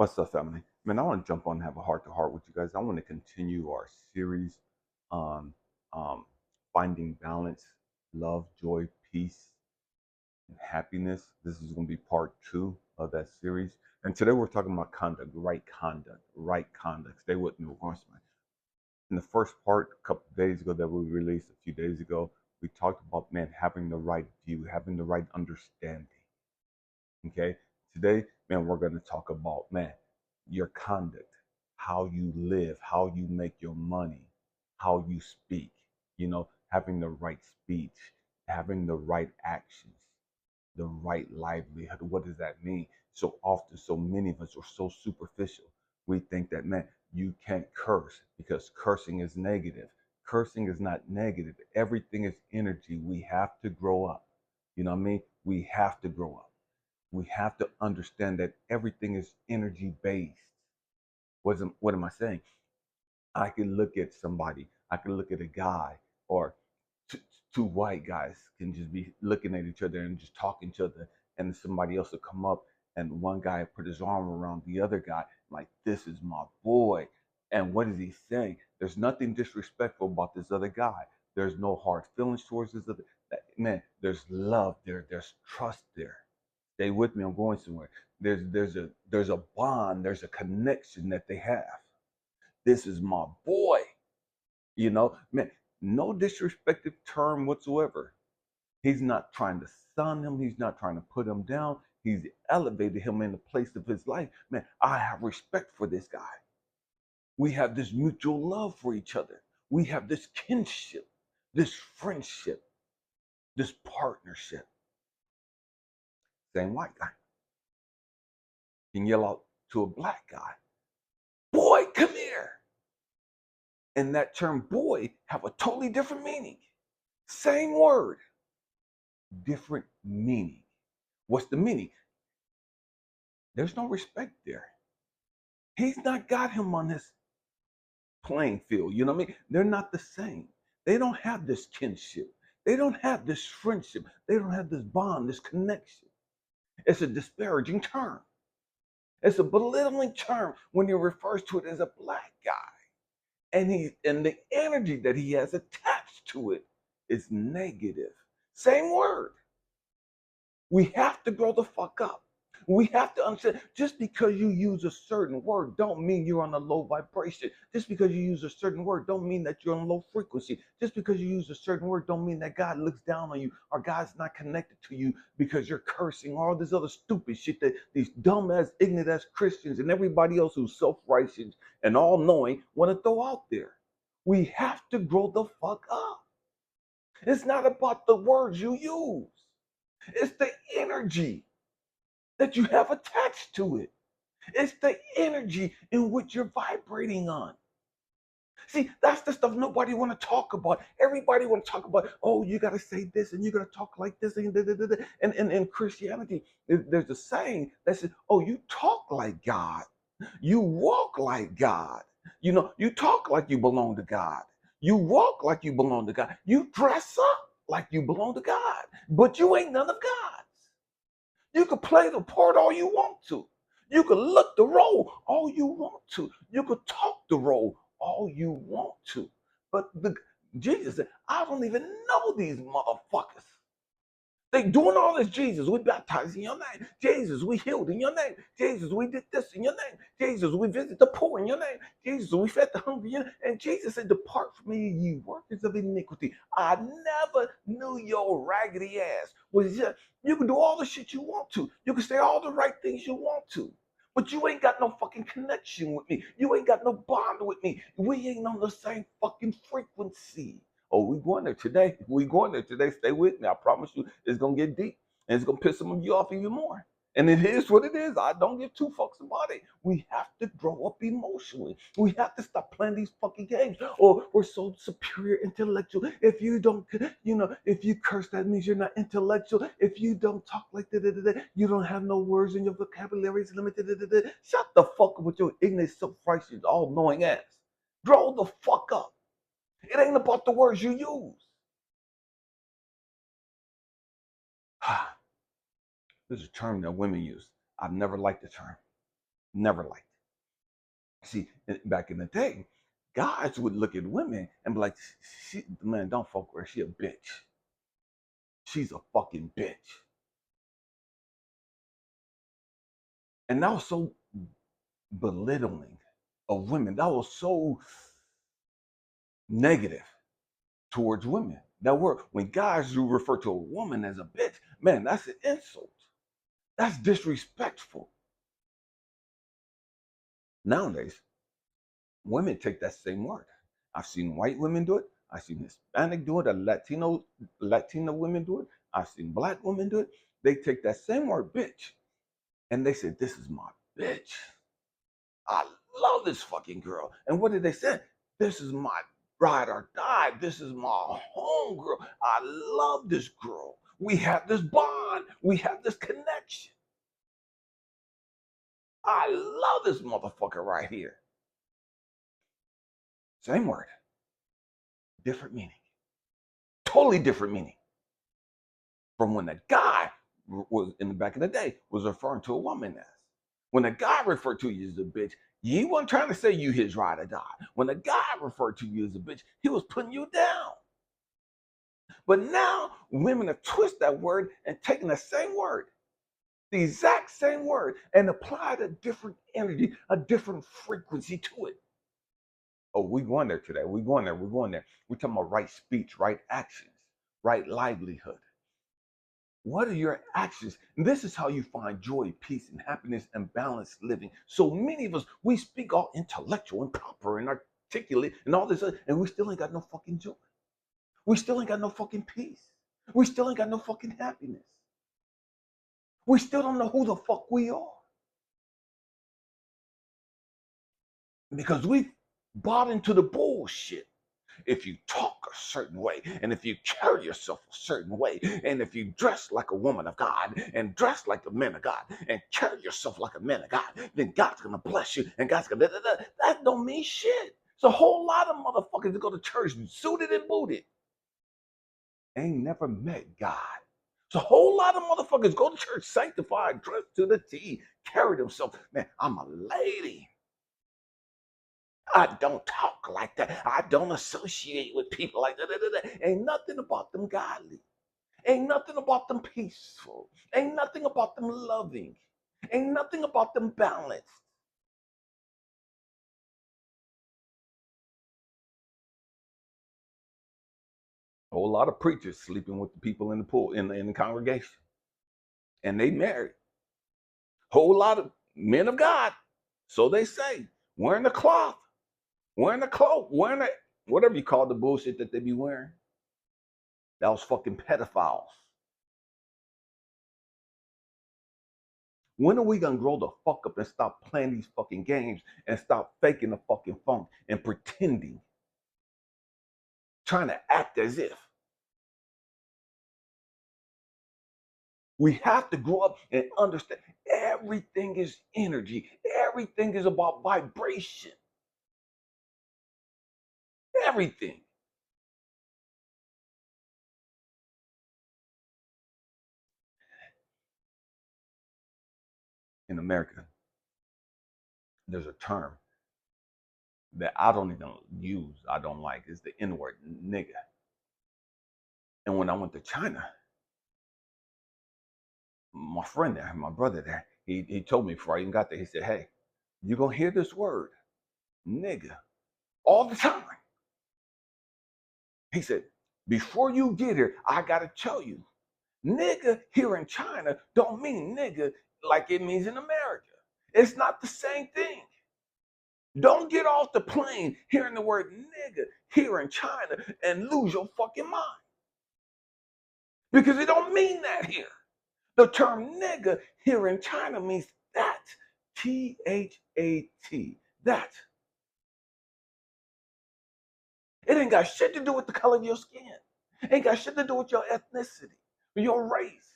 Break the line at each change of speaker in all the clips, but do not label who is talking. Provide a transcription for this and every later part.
What's up, family? Man, I want to jump on and have a heart to heart with you guys. I want to continue our series on finding balance, love, joy, peace, and happiness. This is going to be part 2 of that series. And today we're talking about conduct, right conduct, right conduct. Stay with me. We're going to in the first part, a couple of days ago that we released a few days ago, we talked about, man, having the right view, having the right understanding. Okay. Today, man, we're going to talk about, man, your conduct, how you live, how you make your money, how you speak, having the right speech, having the right actions, the right livelihood. What does that mean? So often, so many of us are so superficial. We think that, man, you can't curse because cursing is negative. Cursing is not negative. Everything is energy. We have to grow up. You know what I mean? We have to grow up. We have to understand that everything is energy based. What am I saying? I can look at somebody, I can look at a guy, or two, two white guys can just be looking at each other and just talking to each other, and somebody else will come up and one guy put his arm around the other guy, like, this is my boy. And what is he saying? There's nothing disrespectful about this other guy. There's no hard feelings towards this other man. There's love there. There's trust there. Stay with me. I'm going somewhere. There's a bond. There's a connection that they have. This is my boy. Man, no disrespectful term whatsoever. He's not trying to sun him. He's not trying to put him down. He's elevated him in the place of his life. Man, I have respect for this guy. We have this mutual love for each other. We have this kinship, this friendship, this partnership. Same white guy can yell out to a black guy, boy, come here. And that term boy have a totally different meaning. Same word, different meaning. What's the meaning? There's no respect there. He's not got him on his playing field. You know what I mean? They're not the same. They don't have this kinship. They don't have this friendship. They don't have this bond, this connection. It's a disparaging term. It's a belittling term when he refers to it as a black guy. And the energy that he has attached to it is negative. Same word. We have to grow the fuck up. We have to understand, just because you use a certain word don't mean you're on a low vibration. Just because you use a certain word don't mean that you're on low frequency. Just because you use a certain word don't mean that God looks down on you or God's not connected to you because you're cursing all this other stupid shit that these dumbass, ignorant ass Christians and everybody else who's self-righteous and all-knowing want to throw out there. We have to grow the fuck up. It's not about the words you use. It's the energy that you have attached to it. It's the energy in which you're vibrating on. See, that's the stuff nobody want to talk about. Everybody want to talk about, oh, you got to say this and you got to talk like this. And in Christianity, there's a saying that says, oh, you talk like God. You walk like God. You talk like you belong to God. You walk like you belong to God. You dress up like you belong to God, but you ain't none of God's. You can play the part all you want to. You can look the role all you want to. You can talk the role all you want to. But Jesus said, I don't even know these motherfuckers. They doing all this. Jesus, we baptized in your name. Jesus, we healed in your name. Jesus, we did this in your name. Jesus, we visited the poor in your name. Jesus, we fed the hungry in your name. And Jesus said, depart from me, ye workers of iniquity. I never knew your raggedy ass. You can do all the shit you want to. You can say all the right things you want to. But you ain't got no fucking connection with me. You ain't got no bond with me. We ain't on the same fucking frequency. Oh, we going there today. We going there today. Stay with me. I promise you, it's gonna get deep, and it's gonna piss some of you off even more. And it is what it is. I don't give two fucks about it. We have to grow up emotionally. We have to stop playing these fucking games. Or we're so superior intellectual. If you don't, if you curse, that means you're not intellectual. If you don't talk like that, you don't have no words in your vocabulary. It's limited. Shut the fuck up with your ignorant, self-righteous, all-knowing ass. Grow the fuck up. It ain't about the words you use. There's a term that women use. I've never liked the term. Never liked it. See, back in the day, guys would look at women and be like, man, don't fuck with her. She a bitch. She's a fucking bitch. And that was so belittling of women. That was so negative towards women. That word, when guys do refer to a woman as a bitch, man, that's an insult. That's disrespectful. Nowadays, women take that same word. I've seen white women do it. I've seen Hispanic do it. Latina women do it. I've seen black women do it. They take that same word, bitch, and they say, "This is my bitch. I love this fucking girl." And what did they say? "This is my ride or die. This is my home girl. I love this girl. We have this bond. We have this connection. I love this motherfucker right here." Same word, different meaning. Totally different meaning from when the guy was in the back in the day was referring to a woman as. When a guy referred to you as a bitch, he wasn't trying to say you his ride or die. When a guy referred to you as a bitch, he was putting you down. But now women have twisted that word and taken the same word, the exact same word, and applied a different energy, a different frequency to it. Oh, we're going there today. We're going there. We're going there. We're talking about right speech, right actions, right livelihood. What are your actions? And this is how you find joy, peace, and happiness and balanced living. So many of us, we speak all intellectual and proper and articulate and all this, and we still ain't got no fucking joy. We still ain't got no fucking peace. We still ain't got no fucking happiness. We still don't know who the fuck we are. Because we bought into the bullshit. If you talk a certain way, and if you carry yourself a certain way, and if you dress like a woman of God, and dress like a man of God, and carry yourself like a man of God, then God's gonna bless you, and God's gonna that don't mean shit. It's a whole lot of motherfuckers that go to church suited and booted, ain't never met God. It's a whole lot of motherfuckers go to church sanctified, dressed to the T, carry themselves. Man, I'm a lady. I don't talk like that. I don't associate with people like that. Ain't nothing about them godly. Ain't nothing about them peaceful. Ain't nothing about them loving. Ain't nothing about them balanced. A whole lot of preachers sleeping with the people in the pool, in the congregation. And they married. Whole lot of men of God, so they say, wearing the cloth, wearing the cloak, wearing the, whatever you call the bullshit that they be wearing. That was fucking pedophiles. When are we gonna grow the fuck up and stop playing these fucking games and stop faking the fucking funk and pretending, trying to act as if? We have to grow up and understand everything is energy. Everything is about vibration. Everything. In America, there's a term that I don't even use, I don't like, is the N word, nigga. And when I went to China, my friend there, my brother there, he told me before I even got there, he said, "Hey, you're going to hear this word, nigga, all the time." He said, "Before you get here, I got to tell you, nigga here in China don't mean nigga like it means in America. It's not the same thing. Don't get off the plane hearing the word nigga here in China and lose your fucking mind. Because it don't mean that here. The term nigga here in China means that. T-H-A-T. That. It ain't got shit to do with the color of your skin. It ain't got shit to do with your ethnicity, your race.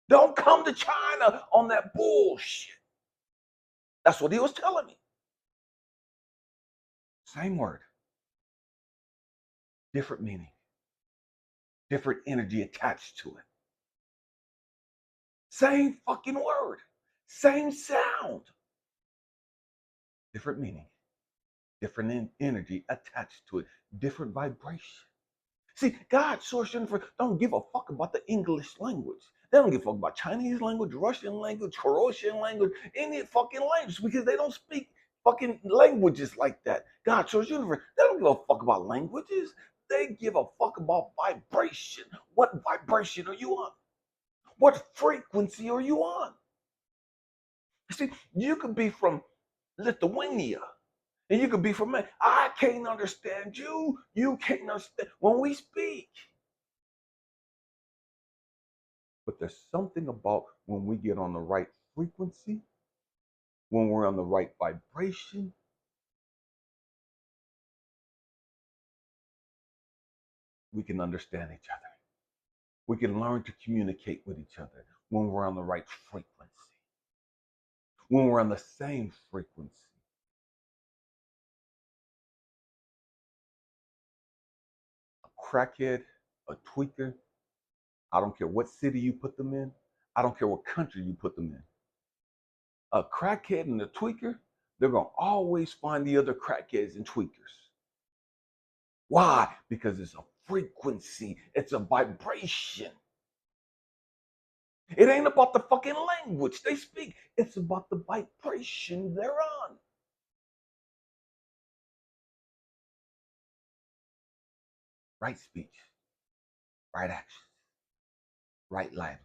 Don't come to China on that bullshit." That's what he was telling me. Same word, different meaning, different energy attached to it. Same fucking word, same sound, different meaning, different energy attached to it, different vibration. See, God source universe don't give a fuck about the English language. They don't give a fuck about Chinese language, Russian language, Croatian language, any fucking language, because they don't speak fucking languages like that. God source universe, they don't give a fuck about languages. They give a fuck about vibration. What vibration are you on? What frequency are you on? See, you could be from Lithuania, and you could be from me. I can't understand you. You can't understand when we speak. But there's something about when we get on the right frequency, when we're on the right vibration, we can understand each other. We can learn to communicate with each other when we're on the right frequency, when we're on the same frequency. A crackhead, a tweaker, I don't care what city you put them in, I don't care what country you put them in. A crackhead and a tweaker, they're going to always find the other crackheads and tweakers. Why? Because it's a frequency, it's a vibration. It ain't about the fucking language they speak, it's about the vibration they're on. Right speech, right actions, right livelihood.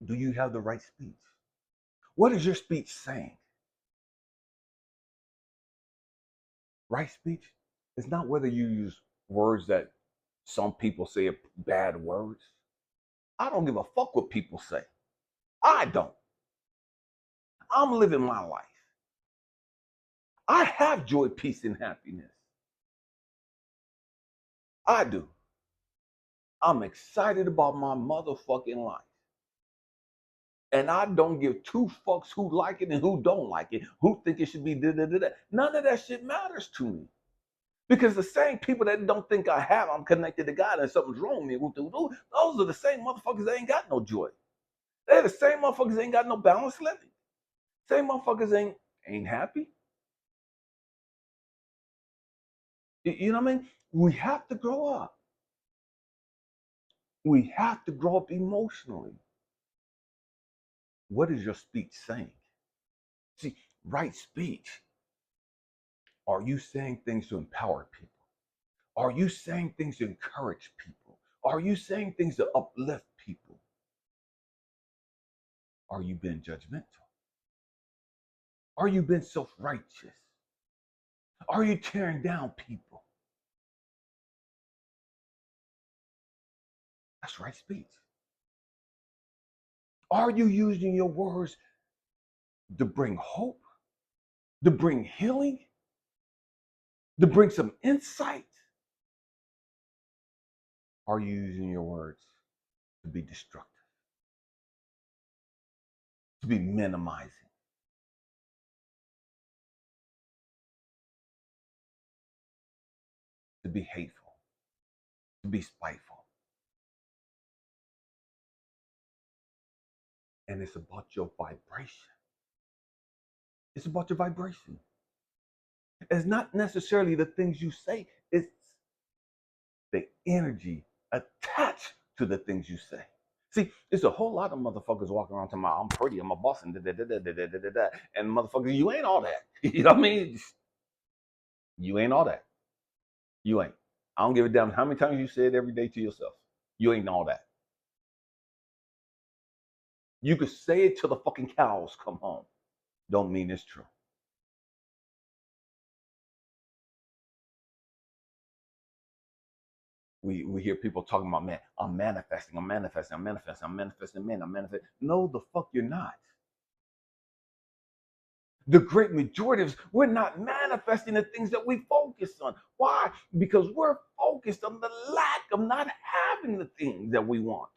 Do you have the right speech? What is your speech saying? Right speech is not whether you use words that some people say are bad words. I don't give a fuck what people say. I don't. I'm living my life. I have joy, peace, and happiness. I do. I'm excited about my motherfucking life. And I don't give two fucks who like it and who don't like it, who think it should be da da da da. None of that shit matters to me. Because the same people that don't think I'm connected to God and something's wrong with me, those are the same motherfuckers that ain't got no joy. They're the same motherfuckers that ain't got no balanced living. Same motherfuckers ain't happy. You know what I mean? We have to grow up. We have to grow up emotionally. What is your speech saying? See, right speech. Are you saying things to empower people? Are you saying things to encourage people? Are you saying things to uplift people? Are you being judgmental? Are you being self-righteous? Are you tearing down people? That's right speech. Are you using your words to bring hope, to bring healing, to bring some insight? Are you using your words to be destructive, to be minimizing, to be hateful, to be spiteful? And it's about your vibration. It's about your vibration. It's not necessarily the things you say, it's the energy attached to the things you say. See, there's a whole lot of motherfuckers walking around talking about I'm pretty, I'm a boss, and da da da da da da da da. And motherfuckers, you ain't all that. You know what I mean? You ain't all that. You ain't. I don't give a damn how many times you say it every day to yourself. You ain't all that. You could say it till the fucking cows come home. Don't mean it's true. We hear people talking about, man, I'm manifesting, I'm manifesting, I'm manifesting, I'm manifesting, man, I'm manifesting. No, the fuck you're not. The great majority of us, we're not manifesting the things that we focus on. Why? Because we're focused on the lack of not having the things that we want.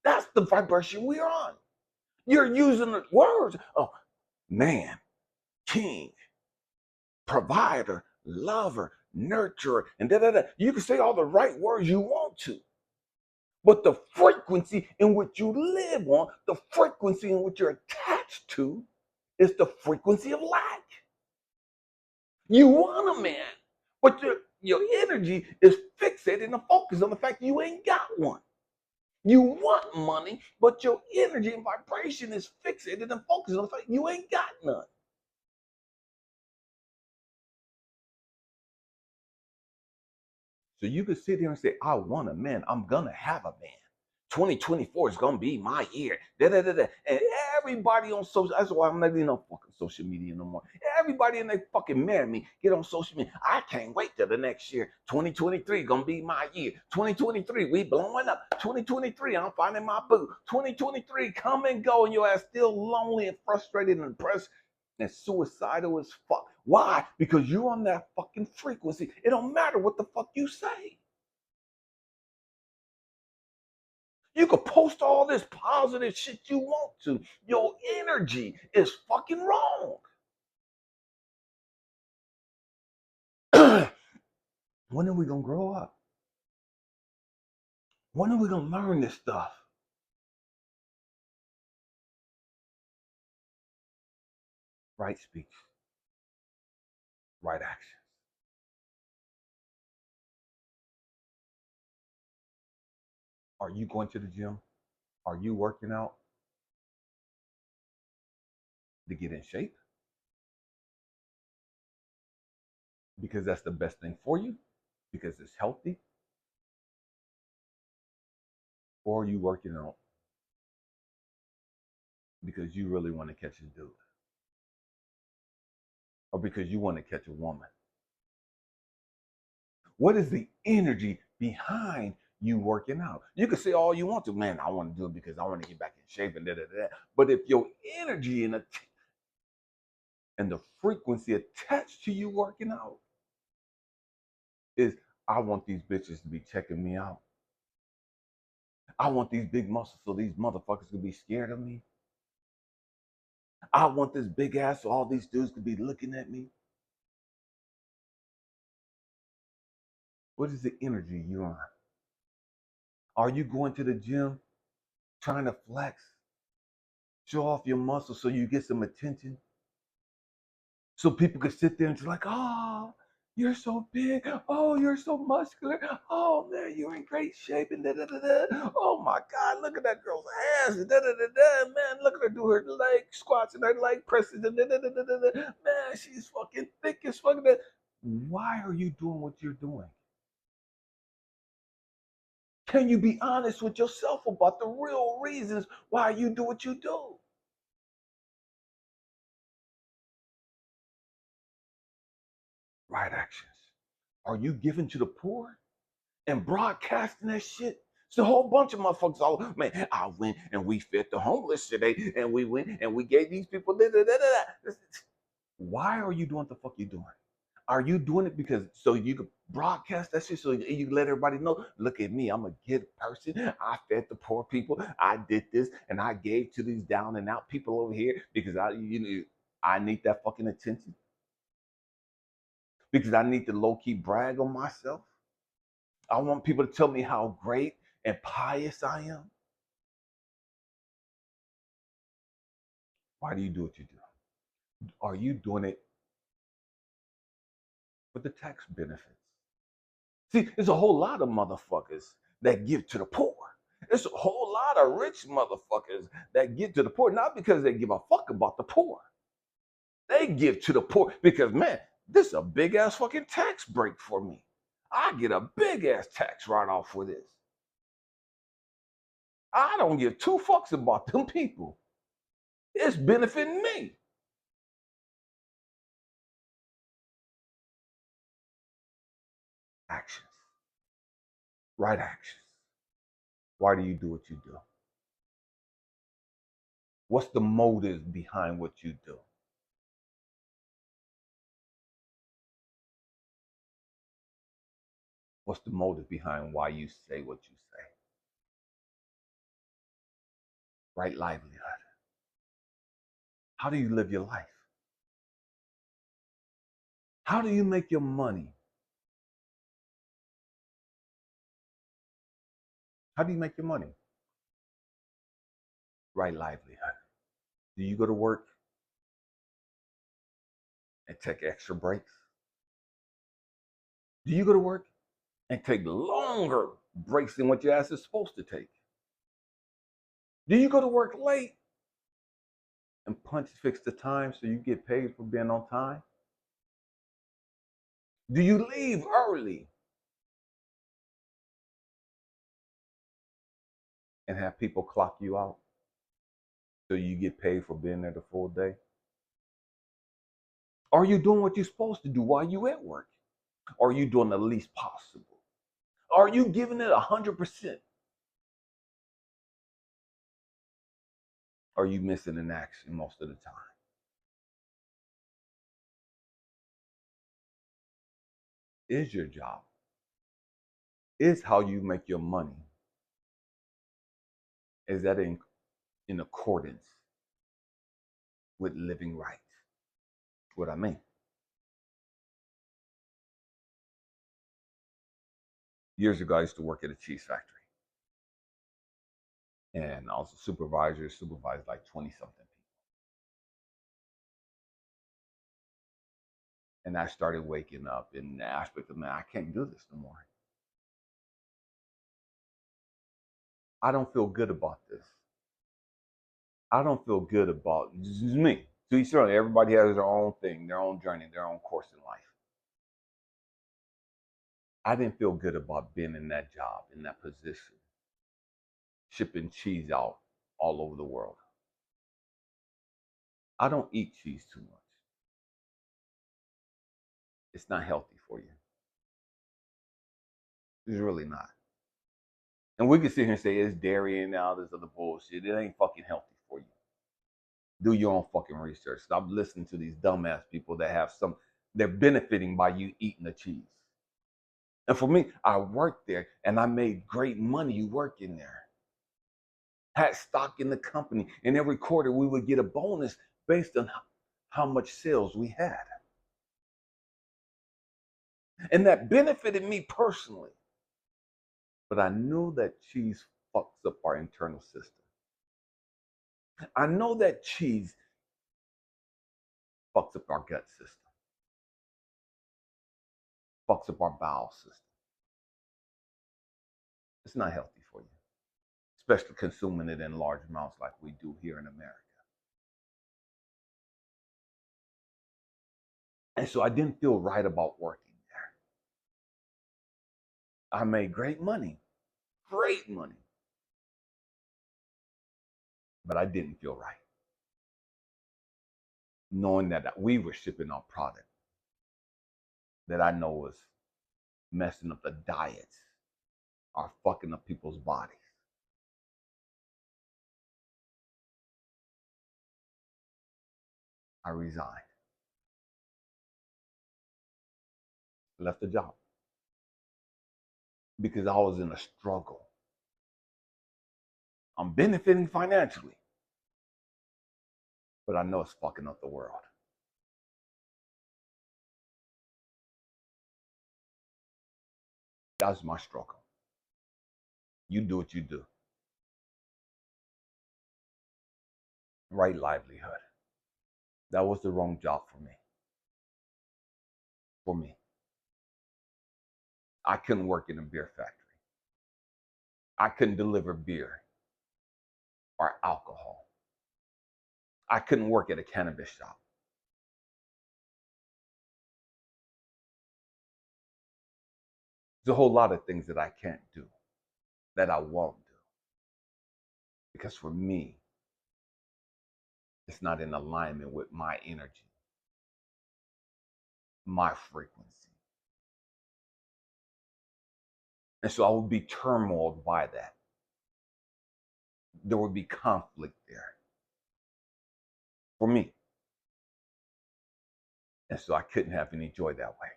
That's the vibration we're on. You're using the words, oh, man, king, provider, lover, nurturer, and da da da. You can say all the right words you want to, But the frequency in which you live on, the frequency in which you're attached to, is the frequency of lack. You want a man, but your energy is fixated and focused on the fact that you ain't got one. You want money, but your energy and vibration is fixated and focused on the fact you ain't got none. So you could sit here and say, I want a man. I'm going to have a man. 2024 is going to be my year. Da, da, da, da. And everybody on social, that's why I'm not even on fucking social media no more. Everybody in they fucking marry me, get on social media. I can't wait till the next year. 2023 going to be my year. 2023, we blowing up. 2023, I'm finding my boo. 2023, come and go, and your ass still lonely and frustrated and depressed and suicidal as fuck. Why? Because you're on that fucking frequency. It don't matter what the fuck you say. You could post all this positive shit you want to. Your energy is fucking wrong. When are we gonna grow up? When are we gonna learn this stuff? Right speech, right action. Are you going to the gym? Are you working out to get in shape? Because that's the best thing for you? Because it's healthy? Or are you working out because you really want to catch a dude? Or because you want to catch a woman? What is the energy behind you working out? You can say all you want to, man, I want to do it because I want to get back in shape and da da da. But if your energy and the frequency attached to you working out is, I want these bitches to be checking me out. I want these big muscles so these motherfuckers could be scared of me. I want this big ass so all these dudes could be looking at me. What is the energy you're on? Are you going to the gym trying to flex, show off your muscles so you get some attention? So people could sit there and just like, oh, you're so big. Oh, you're so muscular. Oh man, you're in great shape. And da da da da. Oh my God, look at that girl's ass. Da da da da. Man, look at her do her leg squats and her leg presses. Da da da da da da. Man, she's fucking thick as fucking. Why are you doing what you're doing? Can you be honest with yourself about the real reasons why you do what you do? Right actions. Are you giving to the poor and broadcasting that shit? It's a whole bunch of motherfuckers all, man, I went and we fed the homeless today and we went and we gave these people da, da, da, da. Why are you doing what the fuck you doing? Are you doing it because so you can broadcast that shit so you can let everybody know, look at me, I'm a good person. I fed the poor people. I did this and I gave to these down and out people over here because I need that fucking attention. Because I need to low key brag on myself. I want people to tell me how great and pious I am. Why do you do what you do? Are you doing it for the tax benefits? See, there's a whole lot of motherfuckers that give to the poor. There's a whole lot of rich motherfuckers that give to the poor, not because they give a fuck about the poor. They give to the poor because, man, this is a big ass fucking tax break for me. I get a big ass tax write off for this. I don't give two fucks about them people. It's benefiting me. Actions, right actions. Why do you do what you do? What's the motive behind what you do? What's the motive behind why you say what you say? Right livelihood. How do you live your life? How do you make your money? How do you make your money? Right livelihood. Do you go to work and take extra breaks? Do you go to work and take longer breaks than what your ass is supposed to take? Do you go to work late and punch fix the time so you get paid for being on time? Do you leave early and have people clock you out so you get paid for being there the full day? Are you doing what you're supposed to do while you at work? Are you doing the least possible? Are you giving it 100%? Are you missing an action most of the time? Is your job, is how you make your money, is that in accordance with living right? What I mean. Years ago, I used to work at a cheese factory. And I was a supervisor, supervised like 20 something people. And I started waking up in the aspect of, man, I can't do this no more. I don't feel good about this. I don't feel good about this is me. To each their own. Everybody has their own thing, their own journey, their own course in life. I didn't feel good about being in that job, in that position, shipping cheese out all over the world. I don't eat cheese too much. It's not healthy for you. It's really not. And we can sit here and say it's dairy and all this other bullshit. It ain't fucking healthy for you. Do your own fucking research. Stop listening to these dumbass people that have they're benefiting by you eating the cheese. And for me, I worked there and I made great money working there. Had stock in the company, and every quarter we would get a bonus based on how much sales we had. And that benefited me personally. But I knew that cheese fucks up our internal system. I know that cheese fucks up our gut system, fucks up our bowel system. It's not healthy for you, especially consuming it in large amounts like we do here in America. And so I didn't feel right about working there. I made great money, but I didn't feel right. Knowing that we were shipping our product that I know was messing up the diets, are fucking up people's bodies. I resigned, left the job because I was in a struggle. I'm benefiting financially, but I know it's fucking up the world. That was my struggle. You do what you do. Right livelihood. That was the wrong job for me. For me. I couldn't work in a beer factory. I couldn't deliver beer or alcohol. I couldn't work at a cannabis shop. There's a whole lot of things that I can't do, that I won't do. Because for me, it's not in alignment with my energy, my frequency. And so I would be turmoiled by that. There would be conflict there for me. And so I couldn't have any joy that way.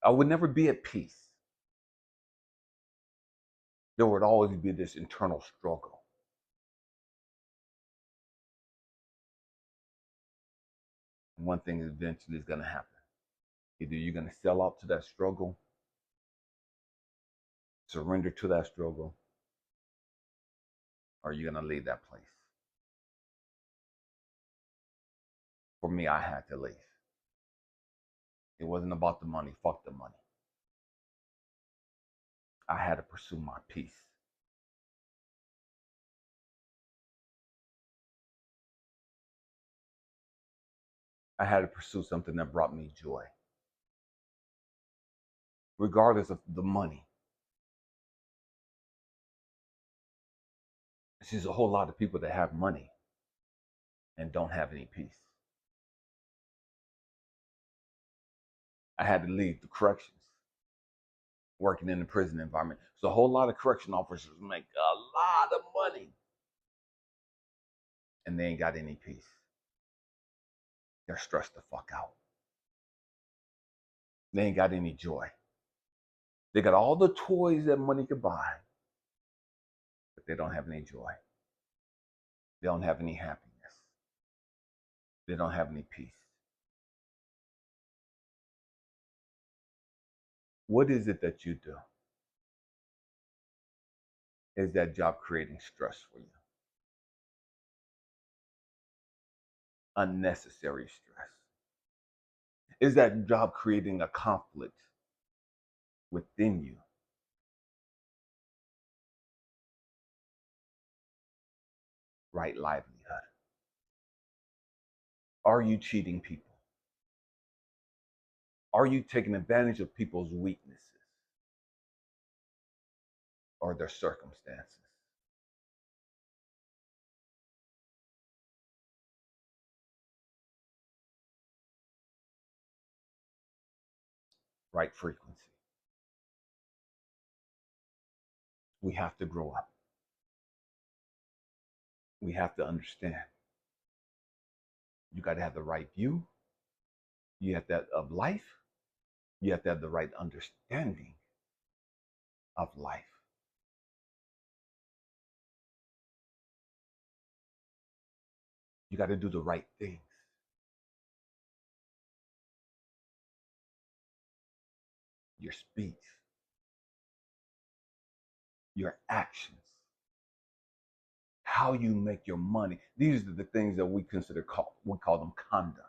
I would never be at peace. There would always be this internal struggle. And one thing eventually is going to happen. Either you're going to sell out to that struggle, surrender to that struggle, or are you going to leave that place? For me, I had to leave. It wasn't about the money. Fuck the money. I had to pursue my peace. I had to pursue something that brought me joy, regardless of the money. There's a whole lot of people that have money and don't have any peace. I had to leave the corrections, working in the prison environment. So a whole lot of correction officers make a lot of money and they ain't got any peace. They're stressed the fuck out. They ain't got any joy. They got all the toys that money could buy, but they don't have any joy. They don't have any happiness. They don't have any peace. What is it that you do? Is that job creating stress for you? Unnecessary stress? Is that job creating a conflict within you? Right livelihood. Are you cheating people? Are you taking advantage of people's weaknesses or their circumstances? Right frequency. We have to grow up. We have to understand. You got to have the right view. You have to have of life. You have to have the right understanding of life. You got to do the right things. Your speech, your actions, how you make your money. These are the things that we call them conducts.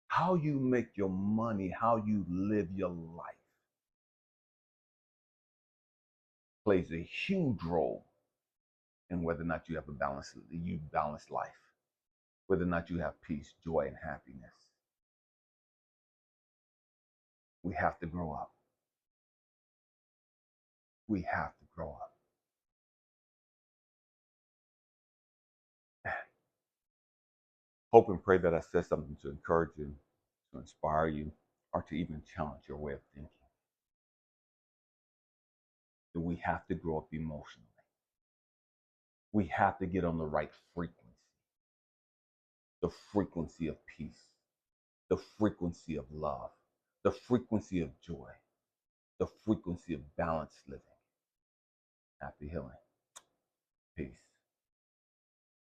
How you make your money, how you live your life plays a huge role in whether or not you have a balanced life, whether or not you have peace, joy, and happiness. We have to grow up. We have to grow up. Hope and pray that I said something to encourage you, to inspire you, or to even challenge your way of thinking. That we have to grow up emotionally. We have to get on the right frequency. The frequency of peace, the frequency of love, the frequency of joy, the frequency of balanced living. Happy healing. Peace.